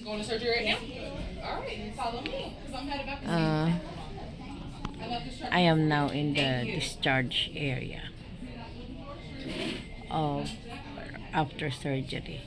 Going to surgery right now? All right, then follow me, because I'm headed back to I am now in the discharge area of after surgery.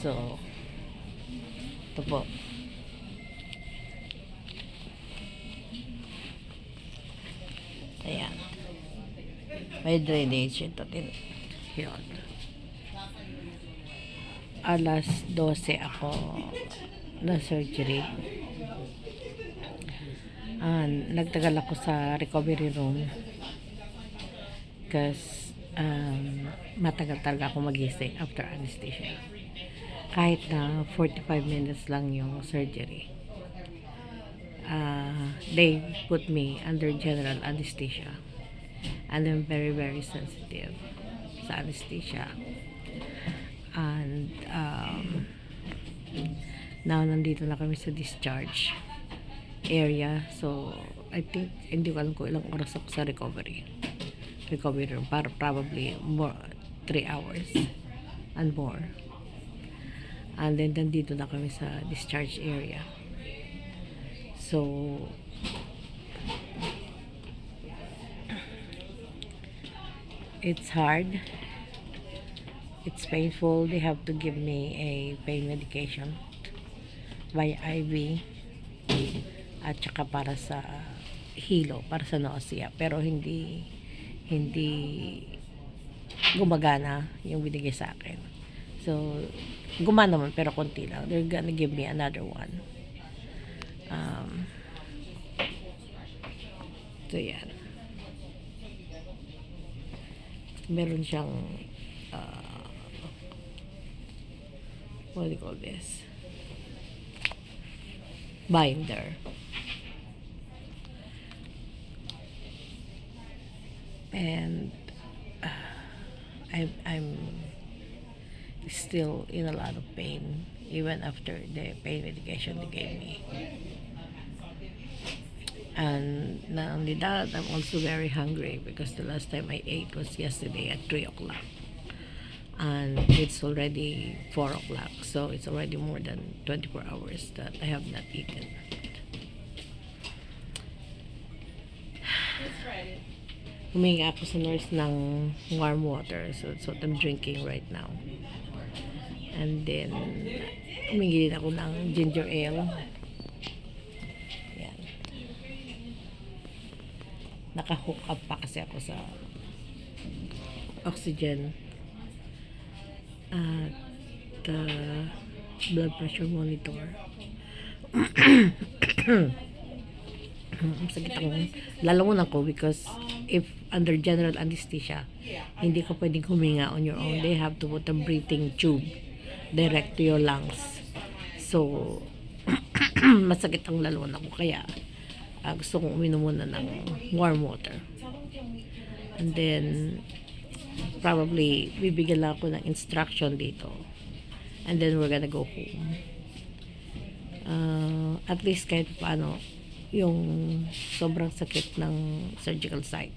So, ito po. Ayan. May drainage ito din. Yun. Alas 12 ako na surgery. Nagtagal ako sa recovery room kasi matagal talaga ako magising after anesthesia. Kahit na 45 minutes lang yung surgery. They put me under general anesthesia. And I'm very, very sensitive sa anesthesia. And now nandito na kami sa discharge area. So I think hindi ko alam kung ilang oras ako sa recovery room, para probably more 3 hours and more. And then nandito na kami sa discharge area. So it's hard, it's painful. They have to give me a pain medication via IV at saka para sa hilo, para sa nausea, pero hindi gumagana yung binigay sa akin. So gumana naman pero konti lang. They're gonna give me another one. So yan, meron siyang what do you call this, binder. And I'm still in a lot of pain even after the pain medication they gave me. And not only that, I'm also very hungry because the last time I ate was yesterday at 3 o'clock. And it's already 4 o'clock. So it's already more than 24 hours that I have not eaten. Humingi ako sa nurse ng warm water. So that's what I'm drinking right now. And then, humingi din ako ng ginger ale. Yan. Naka-hook up pa kasi ako sa oxygen at blood pressure monitor. Sakit ang lalamunan ko because if under general anesthesia, hindi ka pwedeng huminga on your own. They have to put a breathing tube direct to your lungs. So masakit ang lalamunan ko, kaya gusto kong uminom muna ng warm water. And then probably bibigyan lang ako ng instruction dito. And then we're gonna go home. At least kahit paano, yung sobrang sakit ng surgical site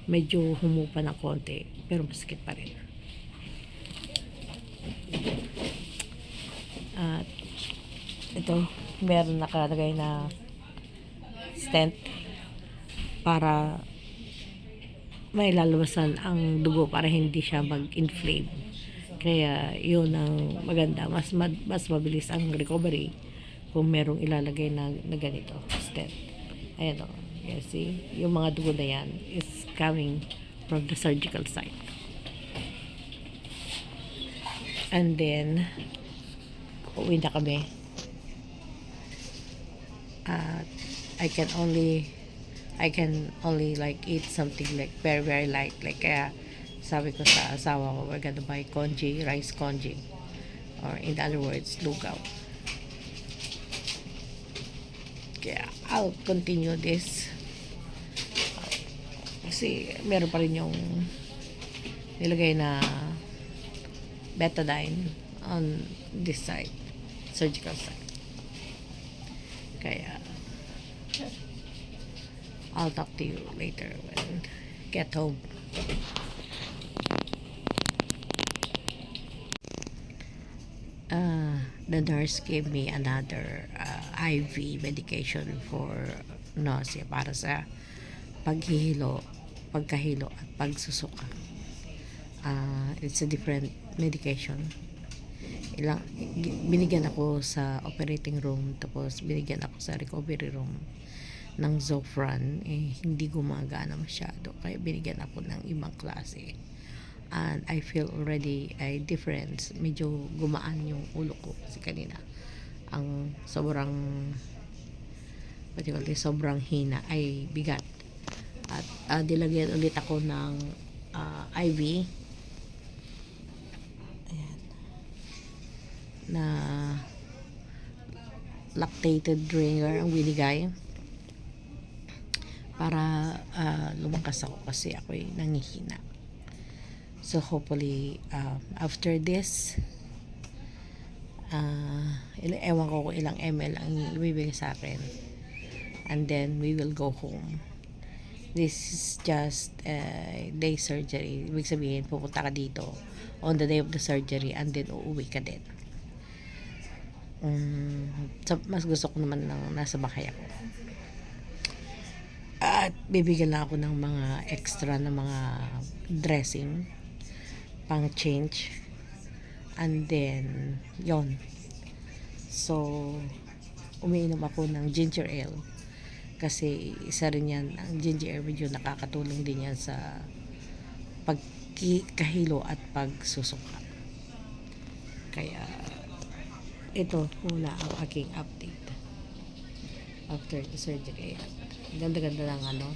medyo humupa ng konti, pero masakit pa rin. At ito, meron nakalagay na stent para may lalabasan ang dugo para hindi siya mag-inflame. Kaya yun ang maganda, mas mabilis ang recovery kung merong ilalagay na ganito stent. Ayan o, you see, yung mga dugo na yan is coming from the surgical site. And then uwi na kami at I can only like eat something like very, very light. Like, kaya sabi ko sa asawa ko, we're gonna buy congee, rice congee, or in other words, lugaw. Kaya I'll continue this kasi meron pa rin yung nilagay na betadine on this side, surgical side. Kaya I'll talk to you later when get home. the nurse gave me another IV medication for nausea para sa pagkahilo at pagsusuka. It's a different medication. Binigyan ako sa operating room, tapos binigyan ako sa recovery room ng Zofran. Hindi gumagana masyado, kaya binigyan ako ng ibang klase. And I feel already a difference. Medyo gumaan yung ulo ko kasi kanina ang sobrang hina ay bigat. At dilagyan ulit ako ng IV. Ayan. Na lactated drinker ang binigay para lumakas ako kasi ako'y nangihina. So hopefully after this ewan ko kung ilang ml ang ibibigay sa akin, and then we will go home. This is just day surgery. Ibig sabihin pupunta ka dito on the day of the surgery and then uuwi ka din. So, mas gusto ko naman ng nasa bahay ako. At bibigyan lang ako ng mga extra na mga dressing pang change, and then yon. So umiinom ako ng ginger ale kasi isa rin yan, ang ginger ale medyo nakakatulong din yan sa pagkahilo at pagsusuka. Kaya ito muna ang aking update after the surgery. Ganda-ganda ng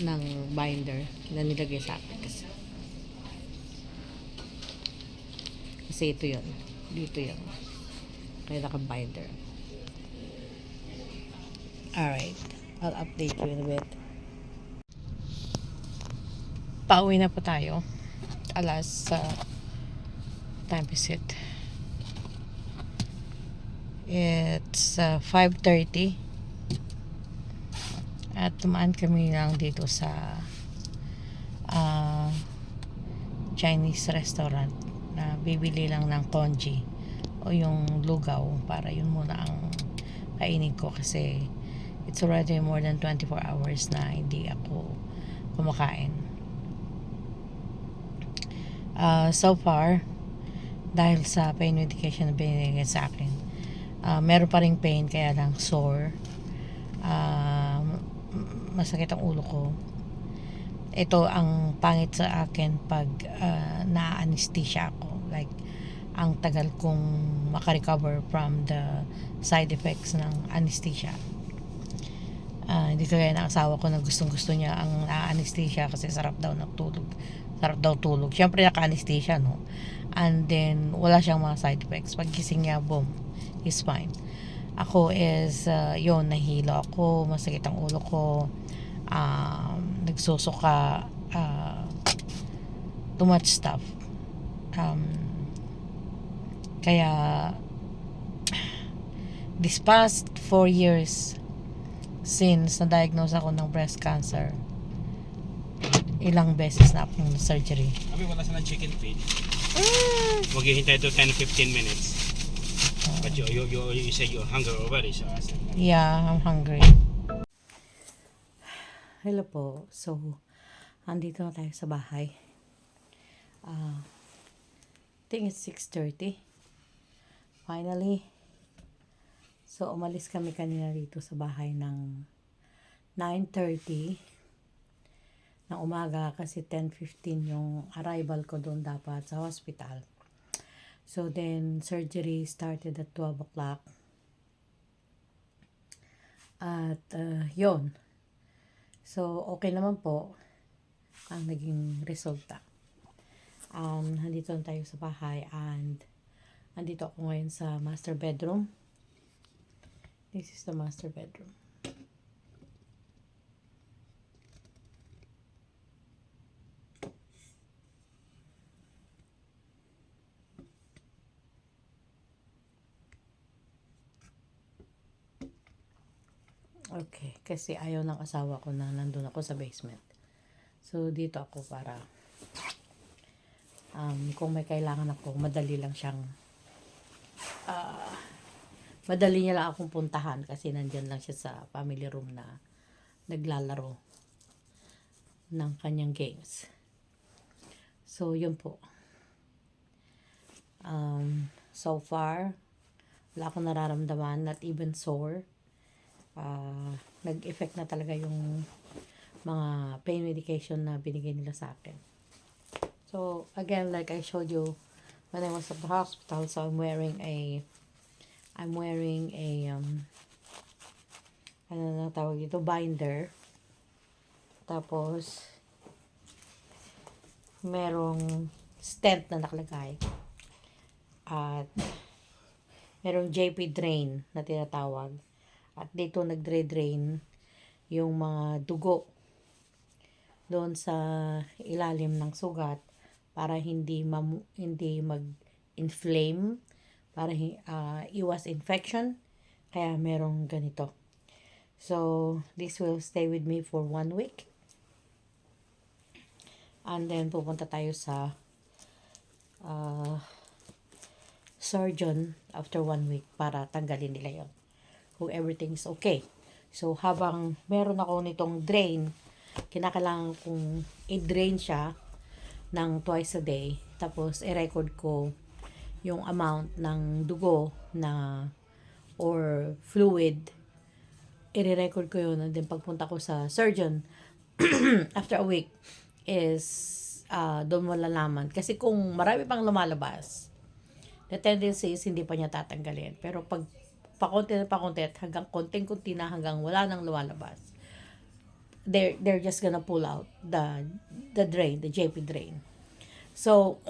ng binder na nilagay sa akin kasi ito yun, dito yun, kaya naka-binder. Alright, I'll update you in a bit. Pauwi na po tayo. Alas time is it? It's 5:30 at tumaan kami lang dito sa Chinese restaurant na bibili lang ng congee o yung lugaw, para yun muna ang kainin ko kasi it's already more than 24 hours na hindi ako kumakain. So far, dahil sa pain medication na binigay sa akin, meron pa ring pain, kaya lang sore, masakit ang ulo ko. Ito ang pangit sa akin pag na-anesthesia ako, like ang tagal kong makarecover from the side effects ng anesthesia. Hindi kagaya ng asawa ko na gustong-gusto niya ang na-anesthesia kasi sarap daw tulog. Syempre naka-anesthesia, no? And then wala siyang mga side effects. Pag gising niya, boom, he's fine. Ako is yon, nahilo ako, masakit ang ulo ko, nagsusuka, too much stuff. Kaya this past 4 years since na-diagnose ako ng breast cancer, ilang beses na akong surgery. Abi, wala silang chicken feed. Huwag hintay to 10-15 minutes. But you said you're hungry already, so I said, Yeah, I'm hungry. Hello po. So, andito na tayo sa bahay. I think it's 6:30. Finally. So, umalis kami kanina dito sa bahay ng 9:30 ng umaga kasi 10:15 yung arrival ko doon dapat sa hospital. So, then, surgery started at 12 o'clock. At, yun. So, okay naman po ang naging resulta. Nandito na tayo sa bahay and nandito ako ngayon sa master bedroom. This is the master bedroom. Okay, kasi ayaw ng asawa ko na nandun ako sa basement. So, dito ako para kung may kailangan ako, madali lang siyang madali niya lang akong puntahan kasi nandyan lang siya sa family room na naglalaro ng kanyang games. So, yun po. So far, wala akong nararamdaman, not even sore. Nag-effect na talaga yung mga pain medication na binigay nila sa akin. So, again, like I showed you when I was at the hospital, so I'm wearing a ano na tawag ito, binder. Tapos, merong stent na nakalagay. At, merong JP drain na tinatawag. At dito nagdre-drain yung mga dugo doon sa ilalim ng sugat para hindi mag-inflame, para iwas infection. Kaya merong ganito. So, this will stay with me for 1 week. And then, pupunta tayo sa surgeon after 1 week para tanggalin nila yon kung everything's okay. So, habang meron ako nitong drain, kinakailangan kong i-drain siya ng twice a day. Tapos, i-record ko yung amount ng dugo na or fluid. I-record ko yun. And then, pagpunta ko sa surgeon, after a week, is doon mo lalaman. Kasi kung marami pang lumalabas, the tendency is hindi pa niya tatanggalin. Pero pag pakonti na pakonti at hanggang konting-kunti na hanggang wala nang lumalabas, they're just gonna pull out the drain, the JP drain. So,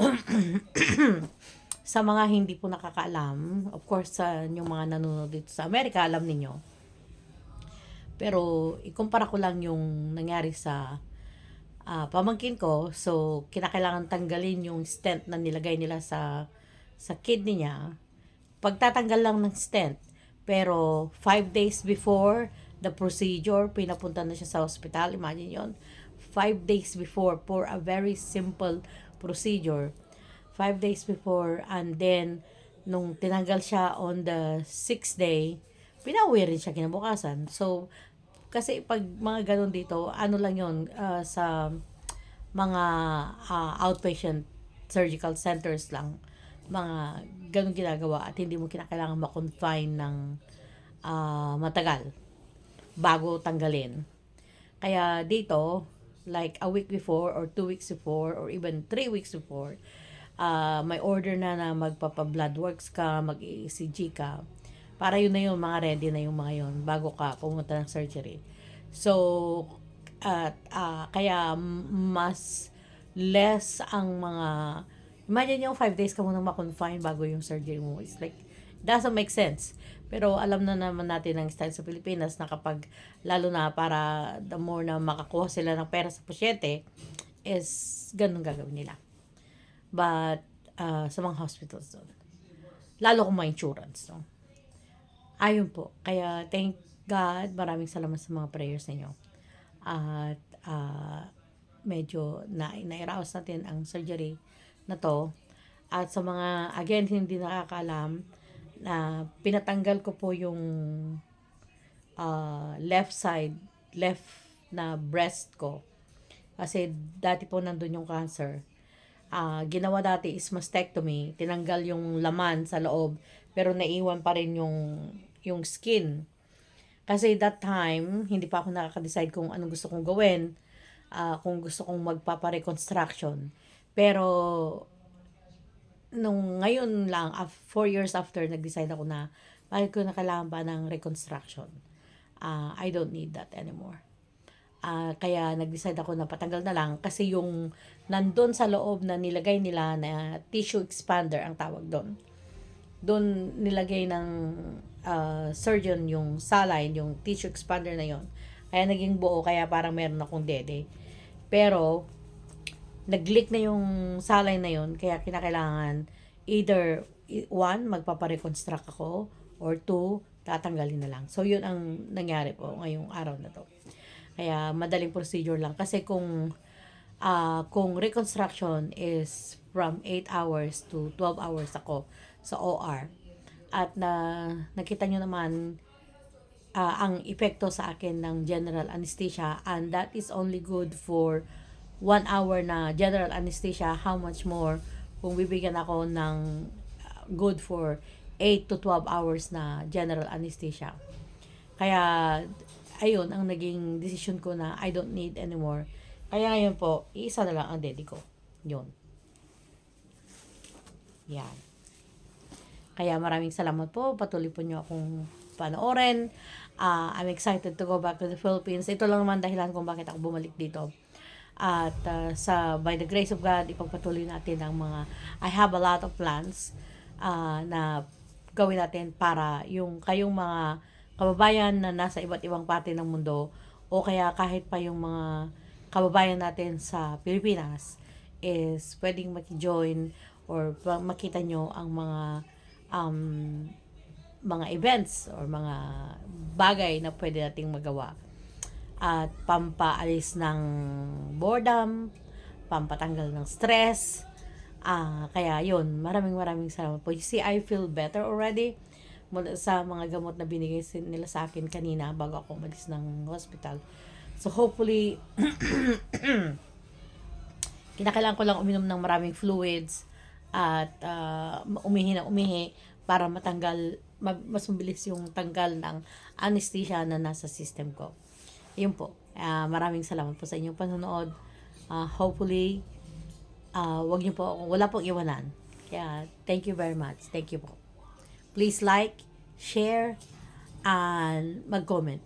sa mga hindi po nakakaalam, of course, sa yung mga nanonood dito sa Amerika, alam niyo. Pero, ikumpara ko lang yung nangyari sa pamangkin ko. So, kinakailangan tanggalin yung stent na nilagay nila sa kidney niya. Pagtatanggal lang ng stent, pero 5 days before the procedure, pinapunta na siya sa hospital. Imagine yon, 5 days before for a very simple procedure. 5 days before, and then nung tinanggal siya on the 6th day, pinauwi rin siya kinabukasan. So, kasi pag mga ganun dito, ano lang yon, sa mga outpatient surgical centers lang, mga ganun ginagawa at hindi mo kinakailangan ma-confine ng matagal bago tanggalin. Kaya dito, like a week before or 2 weeks before or even 3 weeks before, may order na magpapa-blood works ka, mag-ECG ka. Para yun na yun, mga ready na yung mga yun bago ka pumunta ng surgery. So, kaya mas less ang mga, imagine yung 5 days ka muna ma-confine bago yung surgery mo. It's like, doesn't make sense. Pero alam na naman natin ng style sa Pilipinas na kapag, lalo na para the more na makakuha sila ng pera sa pasyente, is ganun gagawin nila. But, sa mga hospitals doon, lalo kung may insurance, no? Ayun po. Kaya, thank God, maraming salamat sa mga prayers ninyo. At, medyo nairaos natin ang surgery na to. At sa mga, again, hindi nakakaalam, na pinatanggal ko po yung left na breast ko. Kasi dati po nandun yung cancer. Ginawa dati is mastectomy. Tinanggal yung laman sa loob, pero naiwan pa rin yung skin. Kasi that time, hindi pa ako nakaka-decide kung anong gusto kong gawin. Kung gusto kong magpapa-reconstruction. Pero, nung ngayon lang, 4 years after, nag-decide ako na, bakit ko na kailangan pa ng reconstruction? I don't need that anymore. Kaya nag-decide ako na patanggal na lang kasi yung nandun sa loob na nilagay nila na tissue expander ang tawag doon. Doon nilagay ng surgeon yung saline, yung tissue expander na yon. Kaya naging buo, kaya parang meron akong dede. Pero, nag-leak na yung saline na yon, kaya kinakailangan either 1, magpapareconstruct ako, or 2, tatanggalin na lang. So, yun ang nangyari po ngayong araw na to. Kaya, madaling procedure lang. Kasi kung reconstruction is from 8 hours to 12 hours ako sa OR, At nakita nyo naman ang epekto sa akin ng general anesthesia, and that is only good for 1 hour na general anesthesia. How much more kung bibigyan ako ng good for 8 to 12 hours na general anesthesia. Kaya ayun ang naging decision ko na I don't need anymore. Kaya ngayon po, isa na lang ang daddy ko. Yun. Yan. Kaya maraming salamat po. Patuloy po nyo akong panoorin. I'm excited to go back to the Philippines. Ito lang naman dahilan kung bakit ako bumalik dito. At by the grace of God, ipagpatuloy natin ang mga, I have a lot of plans na gawin natin para yung kayong mga kababayan na nasa iba't ibang parte ng mundo, o kaya kahit pa yung mga kababayan natin sa Pilipinas is pwedeng maki-join or makita nyo ang mga events or mga bagay na pwede nating magawa at pampaalis ng boredom, pampatanggal ng stress. Kaya yun, maraming salamat po. You see, I feel better already mula sa mga gamot na binigay nila sa akin kanina bago ako umalis ng hospital. So hopefully kinakailangan ko lang uminom ng maraming fluids at umihi para matanggal, mas mabilis yung tanggal ng anesthesia na nasa system ko. Yun po. Maraming salamat po sa inyong panonood. Hopefully, wala pong iwanan. Kaya, thank you very much. Thank you po. Please like, share, and mag-comment.